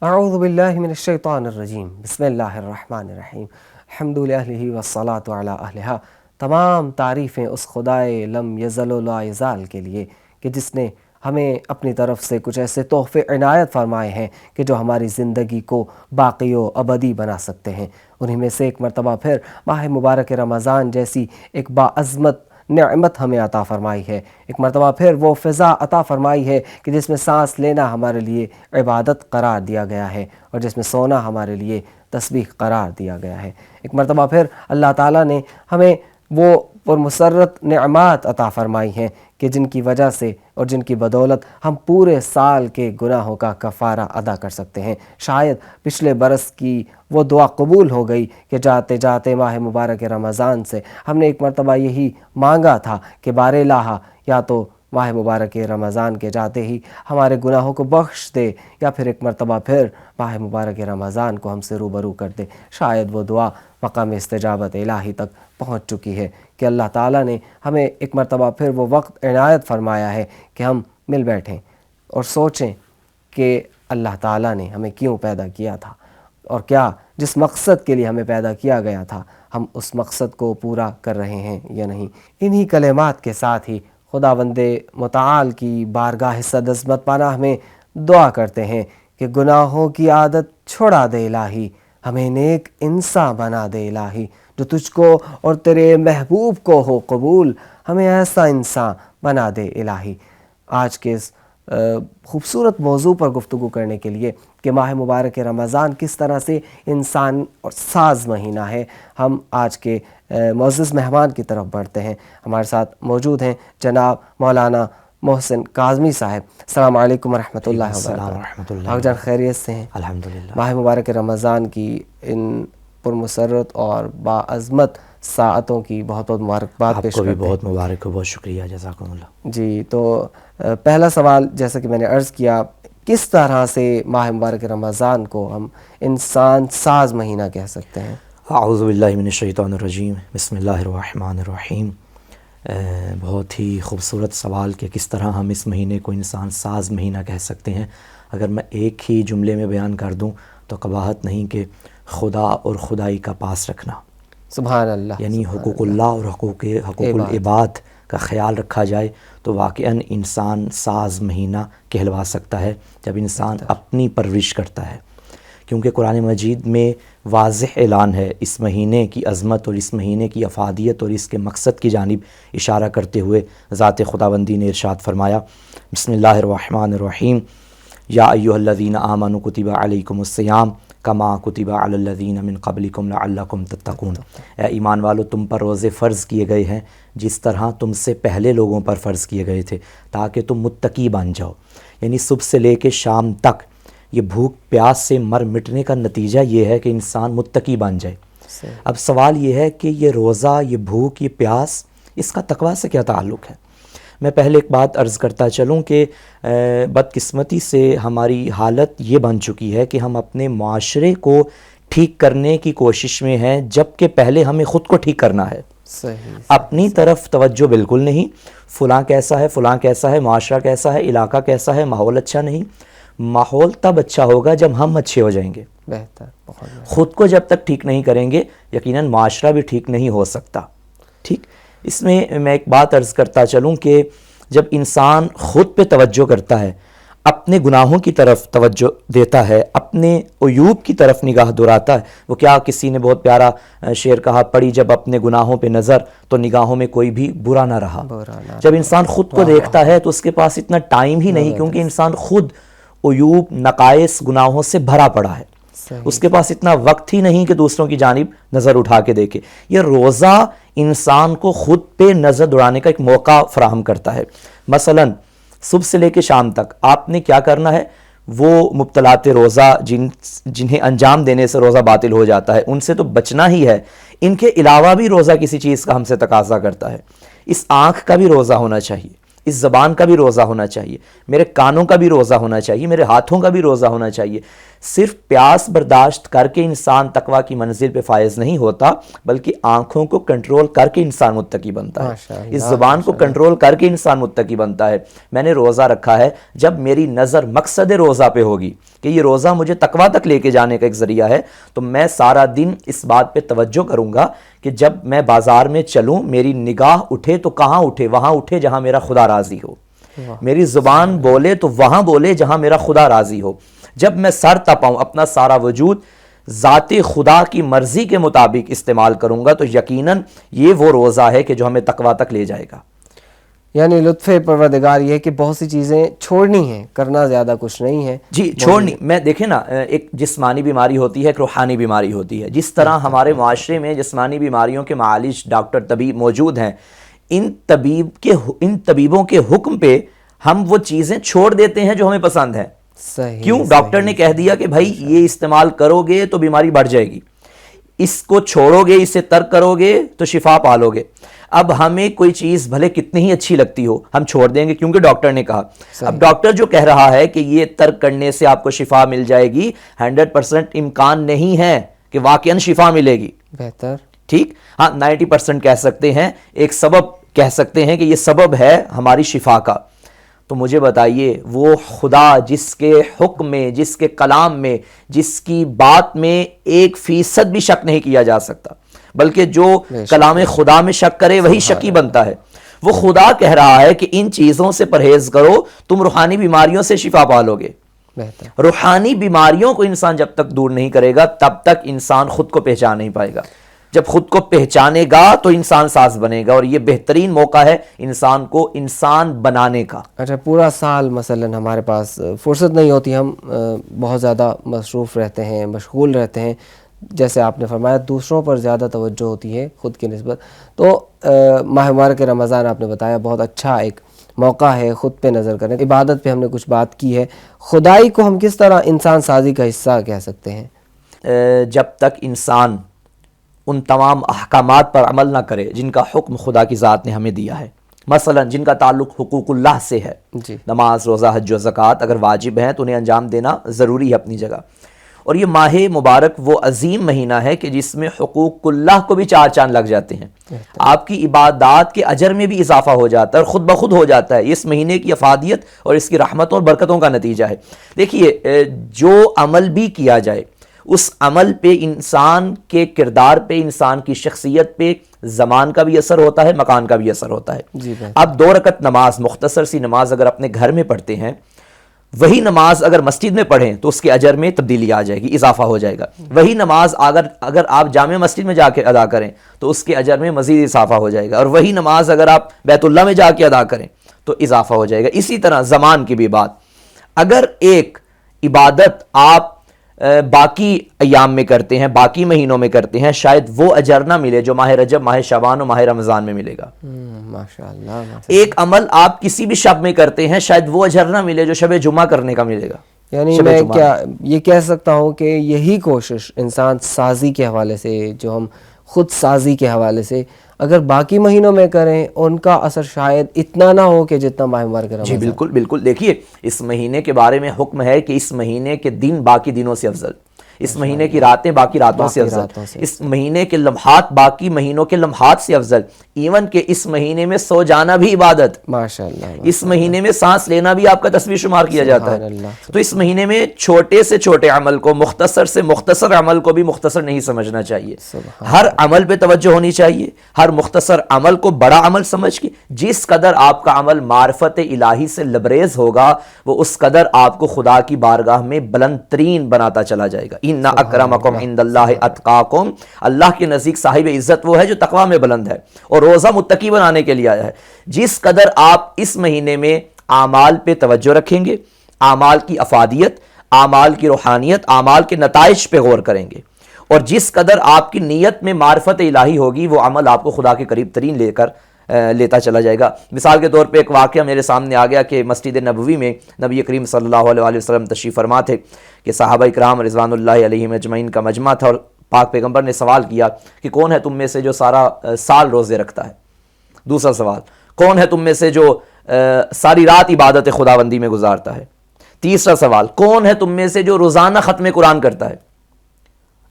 اعوذ باللہ من الشیطان الرجیم، بسم اللہ الرحمن الرحیم، الحمد للہ والصلاة علی اہلہا۔ تمام تعریفیں اس خدائے لم یزل و لا یزال کے لیے کہ جس نے ہمیں اپنی طرف سے کچھ ایسے تحفے عنایت فرمائے ہیں کہ جو ہماری زندگی کو باقی و ابدی بنا سکتے ہیں۔ انہی میں سے ایک مرتبہ پھر ماہ مبارک رمضان جیسی ایک باعظمت نعمت ہمیں عطا فرمائی ہے۔ ایک مرتبہ پھر وہ فضا عطا فرمائی ہے کہ جس میں سانس لینا ہمارے لیے عبادت قرار دیا گیا ہے اور جس میں سونا ہمارے لیے تسبیح قرار دیا گیا ہے۔ ایک مرتبہ پھر اللہ تعالیٰ نے ہمیں وہ پرمسرت نعمات عطا فرمائی ہیں کہ جن کی وجہ سے اور جن کی بدولت ہم پورے سال کے گناہوں کا کفارہ ادا کر سکتے ہیں۔ شاید پچھلے برس کی وہ دعا قبول ہو گئی کہ جاتے جاتے ماہ مبارک رمضان سے ہم نے ایک مرتبہ یہی مانگا تھا کہ بار الہ یا تو ماہ مبارک رمضان کے جاتے ہی ہمارے گناہوں کو بخش دے یا پھر ایک مرتبہ پھر ماہ مبارک رمضان کو ہم سے روبرو کر دے۔ شاید وہ دعا مقام استجابت الہی تک پہنچ چکی ہے کہ اللہ تعالیٰ نے ہمیں ایک مرتبہ پھر وہ وقت عنایت فرمایا ہے کہ ہم مل بیٹھیں اور سوچیں کہ اللہ تعالیٰ نے ہمیں کیوں پیدا کیا تھا اور کیا جس مقصد کے لیے ہمیں پیدا کیا گیا تھا ہم اس مقصد کو پورا کر رہے ہیں یا نہیں۔ انہی کلمات کے ساتھ ہی خداوند متعال کی بارگاہ صد عظمت پناہ میں دعا کرتے ہیں کہ گناہوں کی عادت چھوڑا دے الہی، ہمیں نیک انسان بنا دے الہی، جو تجھ کو اور تیرے محبوب کو ہو قبول، ہمیں ایسا انسان بنا دے الہی۔ آج کے اس خوبصورت موضوع پر گفتگو کرنے کے لیے کہ ماہ مبارک رمضان کس طرح سے انسان اور ساز مہینہ ہے، ہم آج کے معزز مہمان کی طرف بڑھتے ہیں۔ ہمارے ساتھ موجود ہیں جناب مولانا محسن کاظمی صاحب۔ السلام علیکم ورحمۃ اللہ وبرکاتہ۔ آپ جان خیریت سے ہیں؟ الحمدللہ۔ ماہ مبارک رمضان کی ان پرمسرت اور باعظمت ساعتوں کی بہت بہت مبارکباد پیش آپ کو کرتے بھی ہیں۔ بہت مبارک ہو، بہت شکریہ، جزاکم اللہ۔ جی، تو پہلا سوال جیسا کہ میں نے عرض کیا، کس طرح سے ماہ مبارک رمضان کو ہم انسان ساز مہینہ کہہ سکتے ہیں؟ اعوذ باللہ من الشیطان الرجیم، بسم اللہ الرحمن الرحیم۔ بہت ہی خوبصورت سوال کہ کس طرح ہم اس مہینے کو انسان ساز مہینہ کہہ سکتے ہیں۔ اگر میں ایک ہی جملے میں بیان کر دوں تو قباحت نہیں کہ خدا اور خدائی کا پاس رکھنا، سبحان اللہ، یعنی حقوق اللہ اور حقوق العباد کا خیال رکھا جائے تو واقعاً انسان ساز مہینہ کہلوا سکتا ہے جب انسان اپنی پرورش کرتا ہے، کیونکہ قرآن مجید میں واضح اعلان ہے اس مہینے کی عظمت اور اس مہینے کی افادیت اور اس کے مقصد کی جانب اشارہ کرتے ہوئے ذات خداوندی نے ارشاد فرمایا، بسم اللہ الرحمن الرحیم، یا ایھا الذین آمنوا کتب علیکم الصیام کما کتب علی الذین من قبلکم لعلکم تتقون۔ اے ایمان والو، تم پر روزے فرض کیے گئے ہیں جس طرح تم سے پہلے لوگوں پر فرض کیے گئے تھے تاکہ تم متقی بن جاؤ۔ یعنی صبح سے لے کے شام تک یہ بھوک پیاس سے مر مٹنے کا نتیجہ یہ ہے کہ انسان متقی بن جائے۔ اب سوال یہ ہے کہ یہ روزہ، یہ بھوک، یہ پیاس، اس کا تقویٰ سے کیا تعلق ہے؟ میں پہلے ایک بات عرض کرتا چلوں کہ بدقسمتی سے ہماری حالت یہ بن چکی ہے کہ ہم اپنے معاشرے کو ٹھیک کرنے کی کوشش میں ہیں جبکہ پہلے ہمیں خود کو ٹھیک کرنا ہے۔ اپنی طرف توجہ بالکل نہیں، فلاں کیسا ہے، فلاں کیسا ہے، معاشرہ کیسا ہے، علاقہ کیسا ہے، ماحول اچھا نہیں۔ ماحول تب اچھا ہوگا جب ہم اچھے ہو جائیں گے۔ بہتر، بہت بہتر۔ خود کو جب تک ٹھیک نہیں کریں گے یقیناً معاشرہ بھی ٹھیک نہیں ہو سکتا۔ ٹھیک، اس میں میں ایک بات عرض کرتا چلوں کہ جب انسان خود پہ توجہ کرتا ہے، اپنے گناہوں کی طرف توجہ دیتا ہے، اپنے عیوب کی طرف نگاہ دراتا ہے، وہ کیا کسی نے بہت پیارا شعر کہا، پڑی جب اپنے گناہوں پہ نظر تو نگاہوں میں کوئی بھی برا نہ رہا۔ جب انسان خود کو دیکھتا ہے تو اس کے پاس اتنا ٹائم ہی نہیں، کیونکہ انسان خود عیوب، نقائص، گناہوں سے بھرا پڑا ہے، اس کے پاس اتنا وقت ہی نہیں کہ دوسروں کی جانب نظر اٹھا کے دیکھے۔ یہ روزہ انسان کو خود پہ نظر دوڑانے کا ایک موقع فراہم کرتا ہے۔ مثلا صبح سے لے کے شام تک آپ نے کیا کرنا ہے، وہ مبتلات روزہ جنہیں انجام دینے سے روزہ باطل ہو جاتا ہے ان سے تو بچنا ہی ہے۔ ان کے علاوہ بھی روزہ کسی چیز کا ہم سے تقاضا کرتا ہے۔ اس آنکھ کا بھی روزہ ہونا چاہیے، اس زبان کا بھی روزہ ہونا چاہیے، میرے کانوں کا بھی روزہ ہونا چاہیے، میرے ہاتھوں کا بھی روزہ ہونا چاہیے۔ صرف پیاس برداشت کر کے انسان تقویٰ کی منزل پہ فائز نہیں ہوتا، بلکہ آنکھوں کو کنٹرول کر کے انسان متقی بنتا ہے، اس زبان کو کنٹرول کر کے انسان متقی بنتا ہے۔ میں نے روزہ رکھا ہے، جب میری نظر مقصد روزہ پہ ہوگی کہ یہ روزہ مجھے تقویٰ تک لے کے جانے کا ایک ذریعہ ہے، تو میں سارا دن اس بات پہ توجہ کروں گا کہ جب میں بازار میں چلوں میری نگاہ اٹھے تو کہاں اٹھے؟ وہاں اٹھے جہاں میرا خدا راضی ہو، میری زبان بولے تو وہاں بولے جہاں میرا خدا راضی ہو۔ جب میں سر تپاؤں، اپنا سارا وجود ذات خدا کی مرضی کے مطابق استعمال کروں گا، تو یقیناً یہ وہ روزہ ہے کہ جو ہمیں تقویٰ تک لے جائے گا۔ یعنی لطف پروردگار یہ ہے کہ بہت سی چیزیں چھوڑنی ہیں، کرنا زیادہ کچھ نہیں ہے۔ جی چھوڑنی، میں دیکھیں نا، ایک جسمانی بیماری ہوتی ہے، ایک روحانی بیماری ہوتی ہے۔ جس طرح ہمارے معاشرے میں جسمانی بیماریوں کے معالج ڈاکٹر طبیب موجود ہیں، ان طبیبوں کے حکم پہ ہم وہ چیزیں چھوڑ دیتے ہیں جو ہمیں پسند ہیں۔ صحیح، کیوں؟ ڈاکٹر نے کہہ دیا کہ بھائی یہ استعمال کرو گے تو بیماری بڑھ جائے گی، اس کو چھوڑو گے، اسے ترک کرو گے تو شفا پالو گے۔ اب ہمیں کوئی چیز بھلے کتنی ہی اچھی لگتی ہو ہم چھوڑ دیں گے کیونکہ ڈاکٹر نے کہا۔ اب ڈاکٹر جو کہہ رہا ہے کہ یہ ترک کرنے سے آپ کو شفا مل جائے گی، 100% امکان نہیں ہے کہ واقعاً شفا ملے گی۔ بہتر، ٹھیک، ہاں 90% کہہ سکتے ہیں، ایک سبب کہہ سکتے ہیں کہ یہ سبب ہے ہماری شفا کا۔ تو مجھے بتائیے وہ خدا جس کے حکم میں، جس کے کلام میں، جس کی بات میں 1% بھی شک نہیں کیا جا سکتا، بلکہ جو کلام خدا میں شک کرے وہی شکی بنتا ہے، وہ خدا کہہ رہا ہے کہ ان چیزوں سے پرہیز کرو، تم روحانی بیماریوں سے شفا پالو گے۔ بہتر، روحانی بیماریوں کو انسان جب تک دور نہیں کرے گا تب تک انسان خود کو پہچان نہیں پائے گا۔ جب خود کو پہچانے گا تو انسان ساز بنے گا، اور یہ بہترین موقع ہے انسان کو انسان بنانے کا۔ اچھا، پورا سال مثلاً ہمارے پاس فرصت نہیں ہوتی، ہم بہت زیادہ مصروف رہتے ہیں، مشغول رہتے ہیں، جیسے آپ نے فرمایا دوسروں پر زیادہ توجہ ہوتی ہے خود کی نسبت، تو ماہ مبارک رمضان آپ نے بتایا بہت اچھا ایک موقع ہے خود پہ نظر کرنے، عبادت پہ ہم نے کچھ بات کی ہے، خدائی کو ہم کس طرح انسان سازی کا حصہ کہہ سکتے ہیں؟ جب تک انسان ان تمام احکامات پر عمل نہ کرے جن کا حکم خدا کی ذات نے ہمیں دیا ہے، مثلا جن کا تعلق حقوق اللہ سے ہے، جی، نماز، روزہ، حج و زکوٰۃ اگر واجب ہیں تو انہیں انجام دینا ضروری ہے اپنی جگہ۔ اور یہ ماہ مبارک وہ عظیم مہینہ ہے کہ جس میں حقوق اللہ کو بھی 4 چاند لگ جاتے ہیں، آپ کی عبادات کے اجر میں بھی اضافہ ہو جاتا ہے اور خود بخود ہو جاتا ہے۔ اس مہینے کی افادیت اور اس کی رحمتوں اور برکتوں کا نتیجہ ہے۔ دیکھیے جو عمل بھی کیا جائے اس عمل پہ، انسان کے کردار پہ، انسان کی شخصیت پہ زمان کا بھی اثر ہوتا ہے، مکان کا بھی اثر ہوتا ہے۔ اب 2 رکعت نماز، مختصر سی نماز اگر اپنے گھر میں پڑھتے ہیں، وہی نماز اگر مسجد میں پڑھیں تو اس کے اجر میں تبدیلی آ جائے گی، اضافہ ہو جائے گا۔ وہی نماز اگر آپ جامع مسجد میں جا کے ادا کریں تو اس کے اجر میں مزید اضافہ ہو جائے گا، اور وہی نماز اگر آپ بیت اللہ میں جا کے ادا کریں تو اضافہ ہو جائے گا۔ اسی طرح زمان کی بھی بات، اگر ایک عبادت آپ باقی ایام میں کرتے ہیں، باقی مہینوں میں کرتے ہیں، شاید وہ اجر نہ ملے جو ماہ رجب، ماہ شعبان اور ماہ رمضان میں ملے گا۔ ماشاءاللہ، ایک عمل آپ کسی بھی شب میں کرتے ہیں، شاید وہ اجر نہ ملے جو شب جمعہ کرنے کا ملے گا۔ یعنی میں کیا یہ کہہ سکتا ہوں کہ یہی کوشش انسان سازی کے حوالے سے، جو ہم خود سازی کے حوالے سے اگر باقی مہینوں میں کریں ان کا اثر شاید اتنا نہ ہو کہ جتنا ماہ مبارک رمضان۔ جی بالکل بالکل، دیکھیے اس مہینے کے بارے میں حکم ہے کہ اس مہینے کے دن باقی دنوں سے افضل، اس مہینے کی راتیں باقی راتوں سے افضل، اس مہینے کے لمحات باقی مہینوں کے لمحات سے افضل، ایون کہ اس مہینے میں سو جانا بھی عبادت، ماشاءاللہ، اس مہینے میں سانس لینا بھی آپ کا تصویر شمار کیا جاتا ہے۔ تو اس مہینے میں چھوٹے سے چھوٹے عمل کو، مختصر سے مختصر عمل کو بھی مختصر نہیں سمجھنا چاہیے، ہر عمل پہ توجہ ہونی چاہیے، ہر مختصر عمل کو بڑا عمل سمجھ کے جس قدر آپ کا عمل معرفت الہی سے لبریز ہوگا وہ اس قدر آپ کو خدا کی بارگاہ میں بلند ترین بناتا چلا جائے گا۔ ان اکرمکم عند اللہ اتقاکم، اللہ کے نزدیک صاحب عزت وہ ہے جو تقوی میں بلند ہے اور روزہ متقی بنانے کے لیے آیا ہے۔ جس قدر آپ اس مہینے میں اعمال پہ توجہ رکھیں گے، اعمال کی افادیت، اعمال کی روحانیت، اعمال کے نتائج پہ غور کریں گے، اور جس قدر آپ کی نیت میں معرفت الہی ہوگی وہ عمل آپ کو خدا کے قریب ترین لیتا چلا جائے گا۔ مثال کے طور پہ ایک واقعہ میرے سامنے آ گیا کہ مسجد نبوی میں نبی کریم صلی اللہ علیہ وسلم تشریف فرما تھے کہ صحابہ کرام رضوان اللہ علیہم اجمعین کا مجمع تھا، اور پاک پیغمبر نے سوال کیا کہ کون ہے تم میں سے جو سارا سال روزے رکھتا ہے؟ دوسرا سوال، کون ہے تم میں سے جو ساری رات عبادت خداوندی میں گزارتا ہے۔ تیسرا سوال، کون ہے تم میں سے جو روزانہ ختم قرآن کرتا ہے؟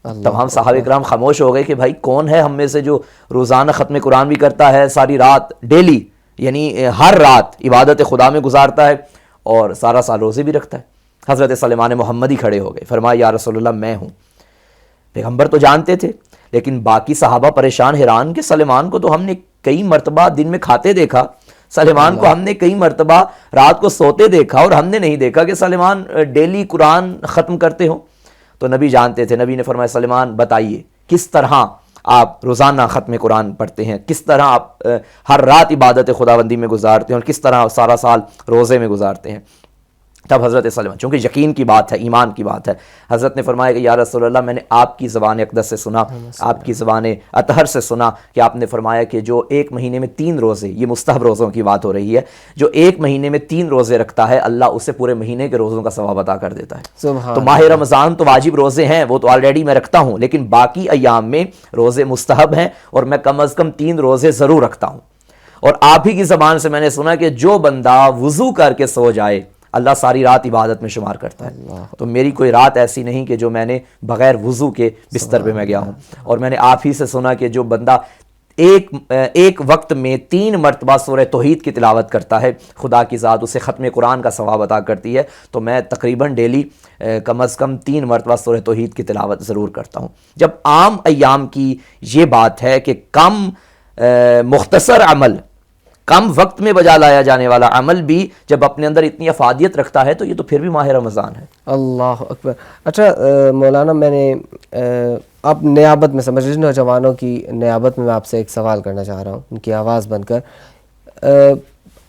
تمام صحابہ کرام خاموش ہو گئے کہ بھائی کون ہے ہم میں سے جو روزانہ ختم قرآن بھی کرتا ہے، ساری رات ڈیلی یعنی ہر رات عبادت خدا میں گزارتا ہے اور سارا سال روزے بھی رکھتا ہے۔ حضرت سلیمان محمدی کھڑے ہو گئے، فرمایا یا رسول اللہ میں ہوں۔ پیغمبر تو جانتے تھے، لیکن باقی صحابہ پریشان حیران کہ سلیمان کو تو ہم نے کئی مرتبہ دن میں کھاتے دیکھا، سلیمان کو ہم نے کئی مرتبہ رات کو سوتے دیکھا، اور ہم نے نہیں دیکھا کہ سلیمان ڈیلی قرآن ختم کرتے ہوں۔ تو نبی جانتے تھے، نبی نے فرمایا سلیمان بتائیے کس طرح آپ روزانہ ختم قرآن پڑھتے ہیں، کس طرح آپ ہر رات عبادت خداوندی میں گزارتے ہیں، اور کس طرح سارا سال روزے میں گزارتے ہیں۔ تب حضرت سلیمان، چونکہ یقین کی بات ہے، ایمان کی بات ہے، حضرت نے فرمایا کہ یا رسول اللہ میں نے آپ کی زبان اقدس سے سنا، آپ کی زبان اطہر سے سنا کہ آپ نے فرمایا کہ جو ایک مہینے میں 3 روزے، یہ مستحب روزوں کی بات ہو رہی ہے، جو ایک مہینے میں 3 روزے رکھتا ہے اللہ اسے پورے مہینے کے روزوں کا ثواب عطا کر دیتا ہے۔ تو ماہ رمضان تو واجب روزے ہیں، وہ تو آلریڈی میں رکھتا ہوں، لیکن باقی ایام میں روزے مستحب ہیں اور میں کم از کم 3 روزے ضرور رکھتا ہوں۔ اور آپ ہی کی زبان سے میں نے سنا کہ جو بندہ وضو کر کے سو جائے اللہ ساری رات عبادت میں شمار کرتا ہے۔ تو میری کوئی رات ایسی نہیں کہ جو میں نے بغیر وضو کے بستر پہ میں گیا ہوں۔ اور میں نے آپ ہی سے سنا کہ جو بندہ ایک وقت میں 3 مرتبہ سورہ توحید کی تلاوت کرتا ہے خدا کی ذات اسے ختم قرآن کا ثواب عطا کرتی ہے۔ تو میں تقریباً ڈیلی کم از کم 3 مرتبہ سورہ توحید کی تلاوت ضرور کرتا ہوں۔ جب عام ایام کی یہ بات ہے کہ کم مختصر عمل، کم وقت میں بجا لایا جانے والا عمل بھی جب اپنے اندر اتنی افادیت رکھتا ہے تو یہ تو پھر بھی ماہ رمضان ہے۔ اللہ اکبر۔ اچھا مولانا، میں نے اب نیابت میں سمجھ لیجیے نوجوانوں کی نیابت میں آپ سے ایک سوال کرنا چاہ رہا ہوں، ان کی آواز بن کر۔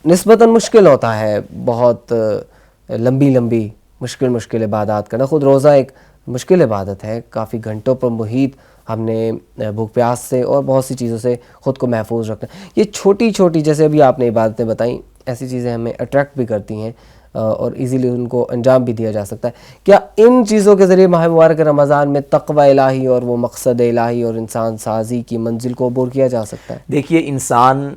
نسبتاً مشکل ہوتا ہے، بہت لمبی مشکل عبادات کرنا۔ خود روزہ ایک مشکل عبادت ہے، کافی گھنٹوں پر محیط ہم نے بھوک پیاس سے اور بہت سی چیزوں سے خود کو محفوظ رکھنا۔ یہ چھوٹی جیسے ابھی آپ نے عبادتیں بتائیں، ایسی چیزیں ہمیں اٹریکٹ بھی کرتی ہیں اور ایزیلی ان کو انجام بھی دیا جا سکتا ہے۔ کیا ان چیزوں کے ذریعے ماہ مبارک رمضان میں تقوی الہی اور وہ مقصد الہی اور انسان سازی کی منزل کو عبور کیا جا سکتا ہے؟ دیکھیے، انسان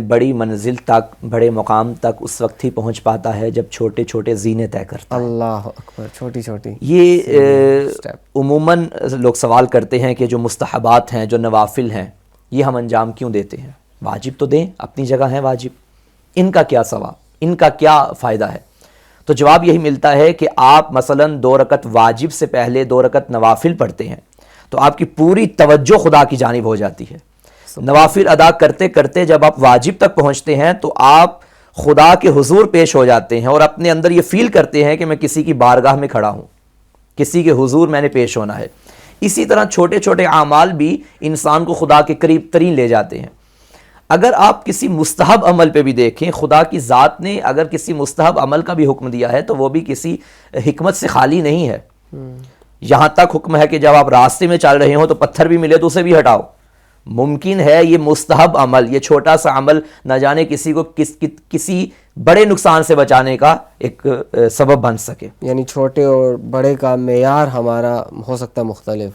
بڑی منزل تک، بڑے مقام تک اس وقت ہی پہنچ پاتا ہے جب چھوٹے چھوٹے زینے طے کرتا ہے۔ اللہ اکبر، چھوٹی یہ عموماً لوگ سوال کرتے ہیں کہ جو مستحبات ہیں، جو نوافل ہیں، یہ ہم انجام کیوں دیتے ہیں؟ واجب تو دیں، اپنی جگہ ہیں واجب، ان کا کیا ثواب، ان کا کیا فائدہ ہے؟ تو جواب یہی ملتا ہے کہ آپ مثلاً 2 رکعت واجب سے پہلے 2 رکعت نوافل پڑھتے ہیں تو آپ کی پوری توجہ خدا کی جانب ہو جاتی ہے۔ نوافل ادا کرتے کرتے جب آپ واجب تک پہنچتے ہیں تو آپ خدا کے حضور پیش ہو جاتے ہیں اور اپنے اندر یہ فیل کرتے ہیں کہ میں کسی کی بارگاہ میں کھڑا ہوں، کسی کے حضور میں نے پیش ہونا ہے۔ اسی طرح چھوٹے چھوٹے اعمال بھی انسان کو خدا کے قریب ترین لے جاتے ہیں۔ اگر آپ کسی مستحب عمل پہ بھی دیکھیں، خدا کی ذات نے اگر کسی مستحب عمل کا بھی حکم دیا ہے تو وہ بھی کسی حکمت سے خالی نہیں ہے۔ یہاں تک حکم ہے کہ جب آپ راستے میں چل رہے ہوں تو پتھر بھی ملے تو اسے بھی ہٹاؤ۔ ممکن ہے یہ مستحب عمل، یہ چھوٹا سا عمل نہ جانے کسی کو کسی بڑے نقصان سے بچانے کا ایک سبب بن سکے۔ یعنی چھوٹے اور بڑے کا معیار ہمارا ہو سکتا ہے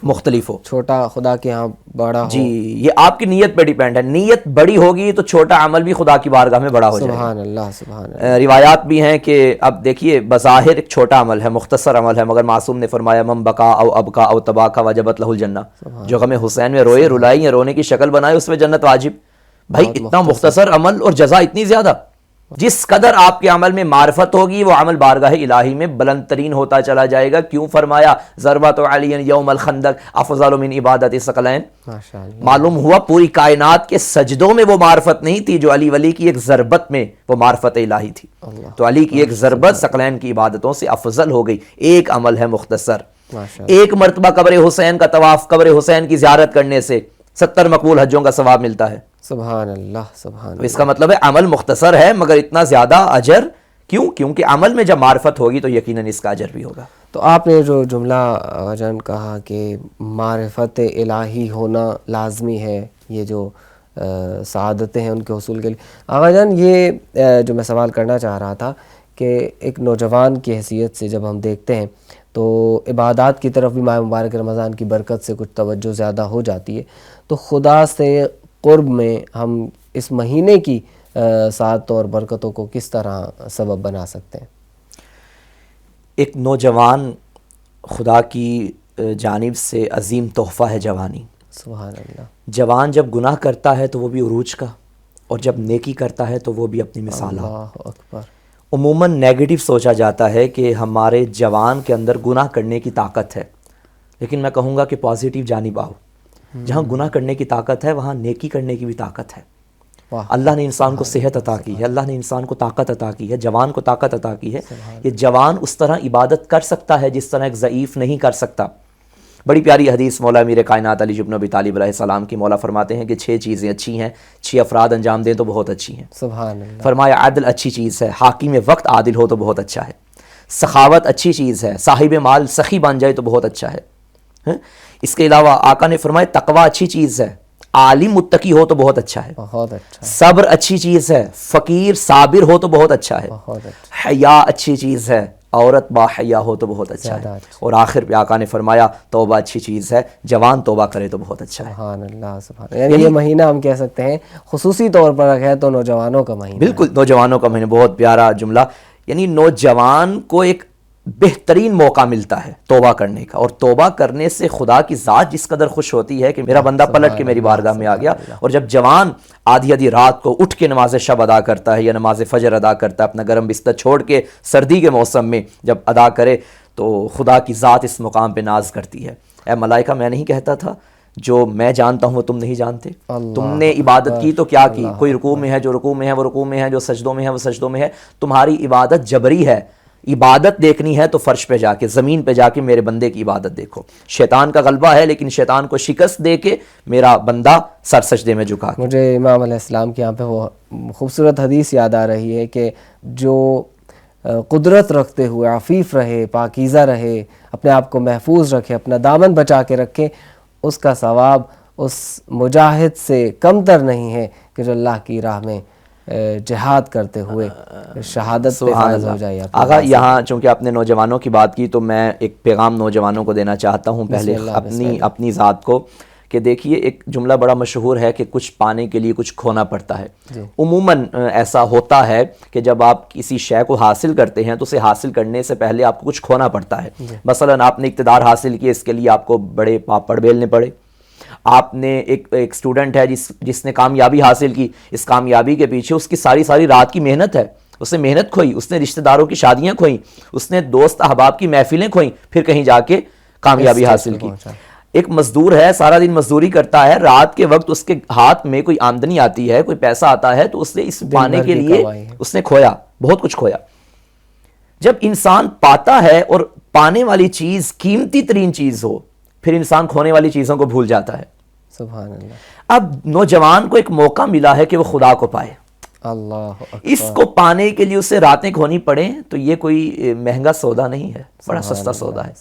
مختلف ہو، چھوٹا خدا کے ہاں بڑا ہو۔ جی، یہ آپ کی نیت پہ ڈیپینڈ ہے۔ نیت بڑی ہوگی تو چھوٹا عمل بھی خدا کی بارگاہ میں بڑا ہو جائے گا۔ سبحان اللہ، سبحان اللہ۔ روایات بھی ہیں کہ اب دیکھیے، بظاہر ایک چھوٹا عمل ہے، مختصر عمل ہے، مگر معصوم نے فرمایا من بکا او ابکا او تباکا وجبت لہ الجنہ، جو غم حسین میں روئے، رلائی یا رونے کی شکل بنائے اس میں جنت واجب۔ بھائی اتنا مختصر عمل اور جزا اتنی زیادہ۔ جس قدر آپ کے عمل میں معرفت ہوگی وہ عمل بارگاہ الہی میں بلند ترین ہوتا چلا جائے گا۔ کیوں فرمایا ضربۃ علی یوم الخندق افضل من عبادت ثقلین؟ معلوم ہوا پوری کائنات کے سجدوں میں وہ معرفت نہیں تھی جو علی ولی کی ایک ضربت میں وہ معرفت الہی تھی۔ تو علی کی ایک ضربت ثقلین کی عبادتوں سے افضل ہو گئی۔ ایک عمل ہے مختصر، ایک مرتبہ قبر حسین کا طواف، قبر حسین کی زیارت کرنے سے 70 مقبول حجوں کا ثواب ملتا ہے۔ سبحان اللہ، سبحان اللہ۔ اس کا مطلب ہے عمل مختصر ہے مگر اتنا زیادہ اجر کیوں؟ کیونکہ عمل میں جب معرفت ہوگی تو یقیناً اس کا اجر بھی ہوگا۔ تو آپ نے جو جملہ آغا جان کہا کہ معرفت الہی ہونا لازمی ہے، یہ جو سعادتیں ہیں ان کے حصول کے لیے، آغا جان یہ جو میں سوال کرنا چاہ رہا تھا کہ ایک نوجوان کی حیثیت سے جب ہم دیکھتے ہیں تو عبادات کی طرف بھی ماہ مبارک رمضان کی برکت سے کچھ توجہ زیادہ ہو جاتی ہے، تو خدا سے قرب میں ہم اس مہینے کی سعادتوں اور برکتوں کو کس طرح سبب بنا سکتے ہیں؟ ایک نوجوان خدا کی جانب سے عظیم تحفہ ہے جوانی. سبحان اللہ. جوان جب گناہ کرتا ہے تو وہ بھی عروج کا، اور جب نیکی کرتا ہے تو وہ بھی اپنی مثال. اللہ اکبر. عموماً نیگیٹو سوچا جاتا ہے کہ ہمارے جوان کے اندر گناہ کرنے کی طاقت ہے، لیکن میں کہوں گا کہ پازیٹیو جانب آؤ. جہاں گناہ کرنے کی طاقت ہے وہاں نیکی کرنے کی بھی طاقت ہے. اللہ نے انسان کو صحت عطا کی ہے، اللہ نے انسان کو طاقت عطا کی ہے، جوان کو طاقت عطا کی ہے. یہ جوان اس طرح عبادت کر سکتا ہے جس طرح ایک ضعیف نہیں کر سکتا. بڑی پیاری حدیث مولا امیر کائنات علی بن ابی طالب علیہ السلام کی، مولا فرماتے ہیں کہ 6 چیزیں اچھی ہیں، 6 افراد انجام دیں تو بہت اچھی ہیں. سبحان اللہ. فرمایا عدل اچھی چیز ہے، حاکم وقت عادل ہو تو بہت اچھا ہے. سخاوت اچھی چیز ہے، صاحب مال سخی بن جائے تو بہت اچھا ہے. اس کے علاوہ آقا نے فرمایا تقوی اچھی چیز ہے، عالم متقی ہو تو بہت اچھا ہے. بہت اچھا. صبر اچھی چیز ہے، فقیر صابر ہو تو بہت اچھا ہے. بہت اچھا. حیا اچھی چیز ہے، عورت با حیا ہو تو بہت اچھا ہے. اور آخر پہ آقا نے فرمایا توبہ اچھی چیز ہے، جوان توبہ کرے تو بہت اچھا ہے. سبحان اللہ. سبحان. یعنی یہ مہینہ ہم کہہ سکتے ہیں خصوصی طور پر ہے تو نوجوانوں کا مہینہ. بالکل، نوجوانوں کا مہینہ. بہت پیارا جملہ. یعنی نوجوان کو ایک بہترین موقع ملتا ہے توبہ کرنے کا، اور توبہ کرنے سے خدا کی ذات جس قدر خوش ہوتی ہے کہ میرا بندہ پلٹ کے میری بارگاہ میں آ گیا. اور جب جوان آدھی رات کو اٹھ کے نماز شب ادا کرتا ہے یا نماز فجر ادا کرتا ہے، اپنا گرم بستر چھوڑ کے سردی کے موسم میں جب ادا کرے تو خدا کی ذات اس مقام پہ ناز کرتی ہے. اے ملائکہ، میں نہیں کہتا تھا جو میں جانتا ہوں وہ تم نہیں جانتے. تم نے عبادت کی تو کیا کی؟ کوئی رکوع میں ہے جو رکوع میں ہے وہ رکوع میں ہے، جو سجدوں میں ہے وہ سجدوں میں ہے. تمہاری عبادت جبری ہے. عبادت دیکھنی ہے تو فرش پہ جا کے، زمین پہ جا کے میرے بندے کی عبادت دیکھو. شیطان کا غلبہ ہے لیکن شیطان کو شکست دے کے میرا بندہ سر سجدے میں جھکا کے. مجھے امام علیہ السلام کے یہاں پہ وہ خوبصورت حدیث یاد آ رہی ہے کہ جو قدرت رکھتے ہوئے عفیف رہے، پاکیزہ رہے، اپنے آپ کو محفوظ رکھے، اپنا دامن بچا کے رکھے، اس کا ثواب اس مجاہد سے کم تر نہیں ہے کہ جو اللہ کی راہ میں جہاد کرتے ہوئے شہادت پہ فائز ہو جائے. آقا یہاں چونکہ آپ نے نوجوانوں کی بات کی تو میں ایک پیغام نوجوانوں کو دینا چاہتا ہوں، پہلے اپنی ذات کو، کہ دیکھیے ایک جملہ بڑا مشہور ہے کہ کچھ پانے کے لیے کچھ کھونا پڑتا ہے. عموماً ایسا ہوتا ہے کہ جب آپ کسی شے کو حاصل کرتے ہیں تو اسے حاصل کرنے سے پہلے آپ کو کچھ کھونا پڑتا ہے. مثلاً آپ نے اقتدار حاصل کیا، اس کے لیے آپ کو بڑے پاپڑ بیلنے پڑے. آپ نے ایک اسٹوڈنٹ ہے جس نے کامیابی حاصل کی، اس کامیابی کے پیچھے اس کی ساری رات کی محنت ہے. اس نے محنت کھوئی، اس نے رشتہ داروں کی شادیاں کھوئیں، اس نے دوست احباب کی محفلیں کھوئیں، پھر کہیں جا کے کامیابی حاصل کی. ایک مزدور ہے، سارا دن مزدوری کرتا ہے، رات کے وقت اس کے ہاتھ میں کوئی آمدنی آتی ہے، کوئی پیسہ آتا ہے تو اس نے اس پانے کے لیے اس نے کھویا، بہت کچھ کھویا. جب انسان پاتا ہے اور پانے والی چیز قیمتی ترین چیز ہو، پھر انسان کھونے والی چیزوں کو بھول جاتا ہے. سبحان اللہ. اب نوجوان کو ایک موقع ملا ہے کہ وہ خدا کو پائے. اللہ اس کو پانے کے لیے اسے راتیں کھونی پڑیں تو یہ کوئی مہنگا سودا نہیں ہے، بڑا سستا سودا ہے.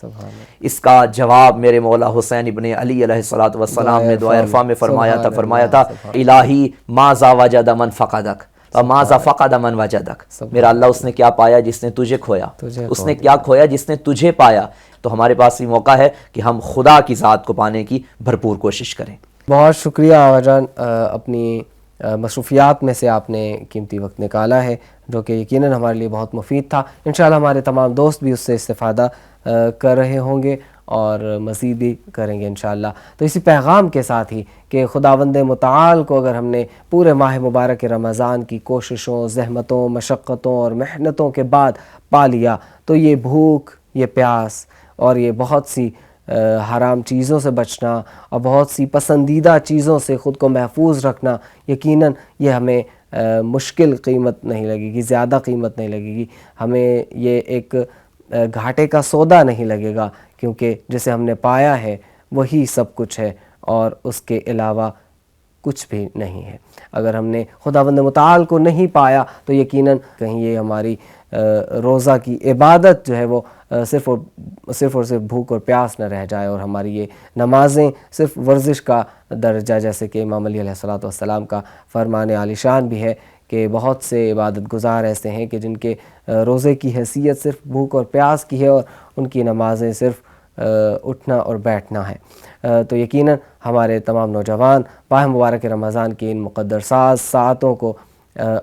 اس کا جواب میرے مولا حسین ابن علی علیہ الصلوۃ والسلام نے دعا عرفہ میں فرمایا تھا الہی ماذا وجد من فقدک وماذا فقد من وجدک. میرا اللہ اس نے کیا پایا جس نے تجھے کھویا، اس نے کیا کھویا جس نے تجھے پایا. تو ہمارے پاس یہ موقع ہے کہ ہم خدا کی ذات کو پانے کی بھرپور کوشش کریں. بہت شکریہ آغا جان، اپنی مصروفیات میں سے آپ نے قیمتی وقت نکالا ہے جو کہ یقیناً ہمارے لیے بہت مفید تھا. انشاءاللہ ہمارے تمام دوست بھی اس سے استفادہ کر رہے ہوں گے اور مزید بھی کریں گے انشاءاللہ. تو اسی پیغام کے ساتھ ہی کہ خداوند متعال کو اگر ہم نے پورے ماہ مبارک رمضان کی کوششوں، زحمتوں، مشقتوں اور محنتوں کے بعد پا لیا تو یہ بھوک، یہ پیاس اور یہ بہت سی حرام چیزوں سے بچنا اور بہت سی پسندیدہ چیزوں سے خود کو محفوظ رکھنا، یقیناً یہ ہمیں مشکل قیمت نہیں لگے گی، زیادہ قیمت نہیں لگے گی، ہمیں یہ ایک گھاٹے کا سودا نہیں لگے گا، کیونکہ جسے ہم نے پایا ہے وہی سب کچھ ہے اور اس کے علاوہ کچھ بھی نہیں ہے. اگر ہم نے خداوند متعال کو نہیں پایا تو یقیناً کہیں یہ ہماری روزہ کی عبادت جو ہے وہ صرف اور صرف بھوک اور پیاس نہ رہ جائے اور ہماری یہ نمازیں صرف ورزش کا درجہ، جیسے کہ امام علی علیہ السلام کا فرمان عالی شان بھی ہے کہ بہت سے عبادت گزار ایسے ہیں کہ جن کے روزے کی حیثیت صرف بھوک اور پیاس کی ہے اور ان کی نمازیں صرف اٹھنا اور بیٹھنا ہے. تو یقیناً ہمارے تمام نوجوان ماہ مبارک رمضان کی ان مقدر ساعتوں کو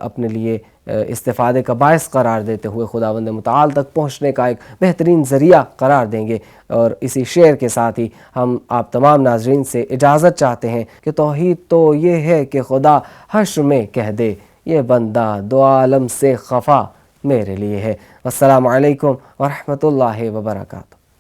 اپنے لیے استفادے کا باعث قرار دیتے ہوئے خداوند متعال تک پہنچنے کا ایک بہترین ذریعہ قرار دیں گے۔ اور اسی شعر کے ساتھ ہی ہم آپ تمام ناظرین سے اجازت چاہتے ہیں کہ توحید تو یہ ہے کہ خدا حشر میں کہہ دے یہ بندہ دو عالم سے خفا میرے لیے ہے۔ السلام علیکم ورحمۃ اللہ وبرکاتہ۔